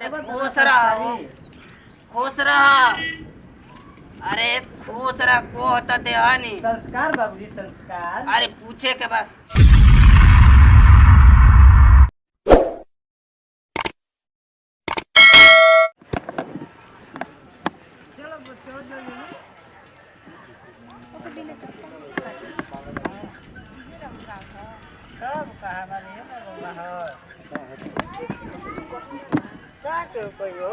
अरे खुश रहो, खुश रहा। अरे खुश रहा को होता देहानी संस्कार बाबूजी संस्कार। अरे पूछे के बाद चलो बच्चों जल्दी सब कहा वाले है ना बाहर का के कोई हो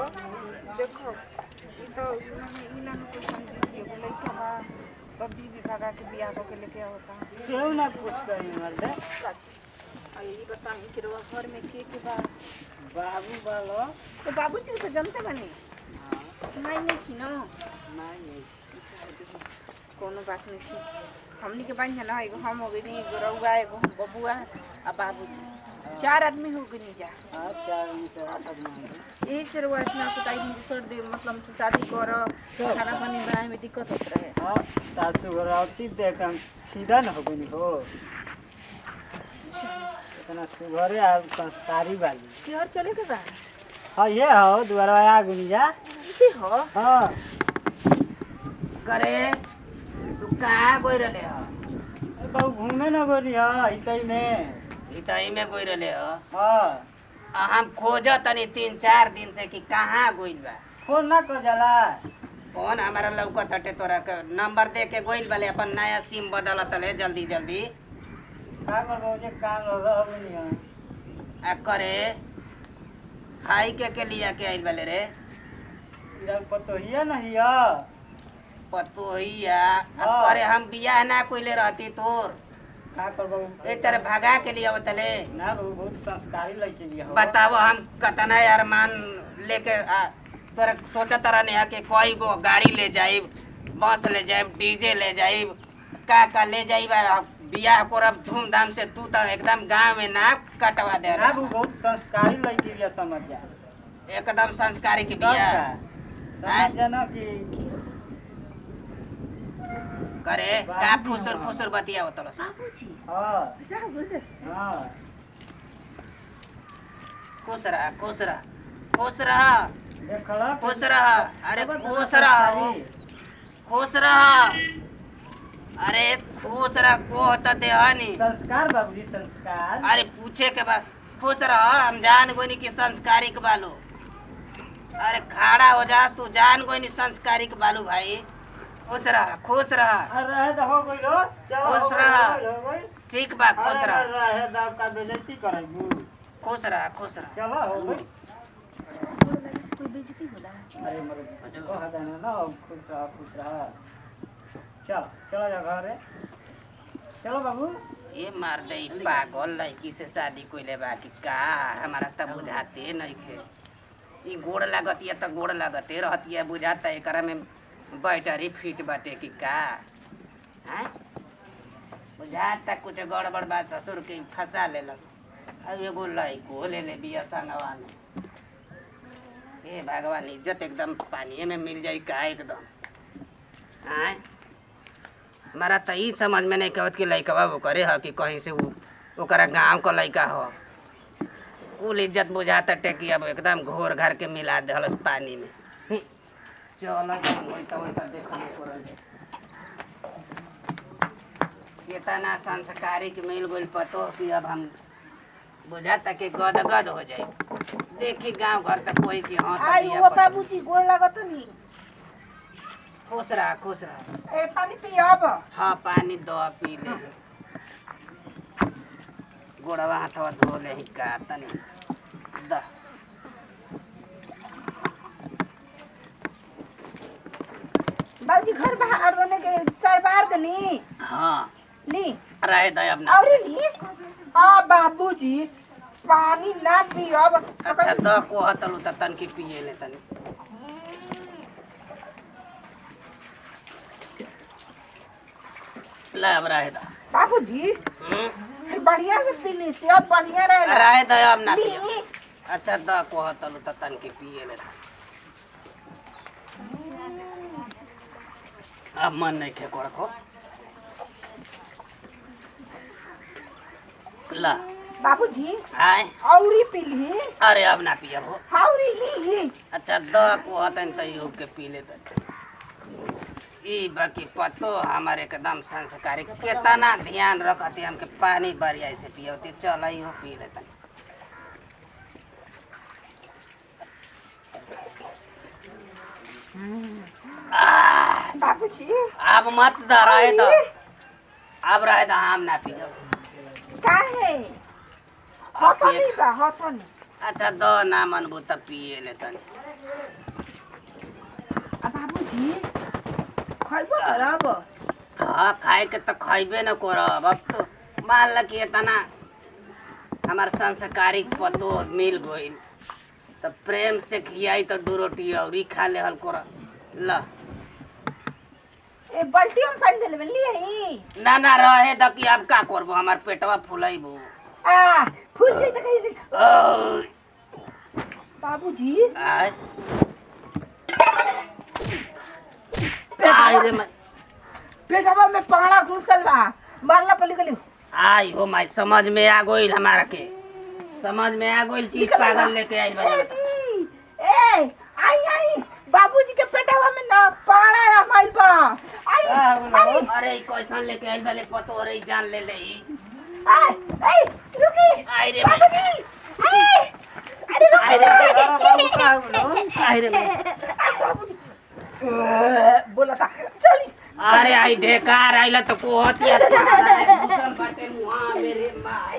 देखो तो इन्होंने कोई समझी बोले कि हमारा तब बीवी भगा के बियाह को के लेके होता क्यों ना कुछ करी मर्दे ये बताइए कि रोज घर में के बाद बाबू बालो तो बाबूजी तो जानते बने नहीं थी ना नहीं कोनो बात नहीं थी हमनी के बांध ना एगो हम हो गई एगो रउआ एगो बबुआ आ बाबूजी 4 आदमी हो गई जा। अच्छा से 8 आदमी यही से रउआ इतना कुछ आई सर दे मतलब से शादी करो खाना पानी बनाए में दिक्कत होत रहे। हां सासू घरौती देख हम सीधा न हो गई हो इतना सुघरे आ संस्कारी वाली की और चले के बा हां ये हो द्वारा आ गई जा की हो हां करे तू कहाँ गोई रहे हो? बाबू घूमे न गोरी हां इतई में इतई में गोई रहे हो? हां हम खोज तनी 3-4 दिन से कि कहाँ गोइल बा। फोन ना कर जाला फोन हमारा लौकत हटे तोरा के नंबर दे के गोइल वाले अपन नया सिम बदलत ले जल्दी जल्दी का करबो जे काम रह गई हां आ करे हाई के लिया के आइल वाले रे इरा पतोहिया नहीं है पतोहिया करे हम बियाह ना कोइले रहती तोर का करबो ए तेरे भगा के लिए आवतले ना बाबू बहुत संस्कारी लड़के लिया हो बताओ हम कतना अरमान लेके तोरा सोचत रहने है कि कोई गो गाड़ी ले जाइब बस ले जाइब डीजे ले जाइब का ले जाइब बियाह करब धूमधाम से तू तो एकदम गांव में ना कटवा दे ना बाबू बहुत संस्कारी लड़के लिया समझ जा एकदम संस्कारी के बियाह समझ जाना कि करे का फुसुर फुसुर बतिया होतलो बाबूजी हां क्या बोल रहे हां खुश रहा खुश रहा खुश रहा देखला खुश रहा अरे खुश रहा हो खुश रहा अरे खुश रहा को होता देहानी संस्कार बाबूजी संस्कार अरे पूछे के बाद खुश रहा हम जान गोनी की संस्कारी के बालू अरे खड़ा हो जा तू जान गोनी संस्कारी के बालू भाई खुश रहा खुश रहा अरे तो हो गई लो चलो खुश रहा ठीक बा खुश रहा रहे दाव का बेइज्जती करेगू खुश रहा चलो हो गई कोई बेइज्जती होला अरे मरे ओ हदा ना खुश रहा चलो चलो जा घरे चलो बाबू ये मार दे पागल लड़की से शादी कोइले बा कि का हमारा तब बुझाते नहीं खे ई गोड़ लागत या त गोड़ लागते रहती है बुझाता एकरा में बैटरी फिट बाटे कि का हैं बुझाता कुछ गड़बड़ बात ससुर के फंसा लेलस अब एगो लड़को ले बिया संगवा में हे भगवान इज्जत एकदम पानी में मिल जाई का एकदम हैं हमारा तो ई समझ में नहीं कहत कि लड़कवा वो करे है कि कहीं से वो ओकरा गाँव का लड़का हो कुल इज्जत बुझाता टेकी अब एकदम घोर घर के मिला दहलस पानी में चलो इतना संस्कारी के मिल गई पतो कि अब हम बुझाता कि गदगद हो जाए देखी गांव घर तक कोई की हाँ आई वो बाबूजी गोड़ लागत नहीं खुश रहा ए पानी पियब हाँ पानी दो पी ले गोड़वा हाथवा धो ले ही का तनी द बाबूजी घर बाहर रहने के सर बाहर दनी हाँ ली रहे दे अब ना और ली आ बाबूजी पानी ना पियब अच्छा द को हतलू त तन की पिए ले तनी ले अब रहे दा बाबूजी बढ़िया से पीली से अब बढ़िया रहे दे अब ना ली पिए अच्छा द को हतलू त तन की पिए ले अब मन नहीं खे को रखो ला बाबूजी आए औरी पीली अरे अब ना पिए हो औरी ली अच्छा द को हतन त यो के पी ले ई बाकी पतो हमारे एकदम संस्कारी केतना ध्यान रखती हमके पानी बढ़िया से पियोती चल हो पी लेता बाबूजी अब मत द रहे तो अब रहे तो हम ना पी काहे हतनी बा हतनी अच्छा दो ना मनबू त पिए लेतन बाबूजी खइबो करब हाँ खाए के तो खइबे न करब अब तो मान ल कि इतना हमार संस्कारिक पतो मिल गइल तो प्रेम से खियाई तो 2 रोटी और ही खा ले हल कर ल ए बाल्टी में पानी देले लिए ना ना रहे तो कि अब का करबो हमार पेटवा फुलाइबो आ फूल से त कहि बाबूजी आय आय रे मैं पेटवा में पाड़ा घुसल बा मारला पली गली आई हो माय समझ में आ गइल हमारा के समझ में आ गइल कि पागल लेके आई बजा ए आई आई बाबूजी के पेटवा में ना पाड़ा हमार बा आई अरे ई कैसन लेके आई वाले पतो रे जान ले ले ई आई रुकी आई रे बाबूजी आई अरे आई रे बाबूजी बोला था चली अरे आई ढेकार आइला तो को हतिया घुसल बाटे मुहा मेरे माई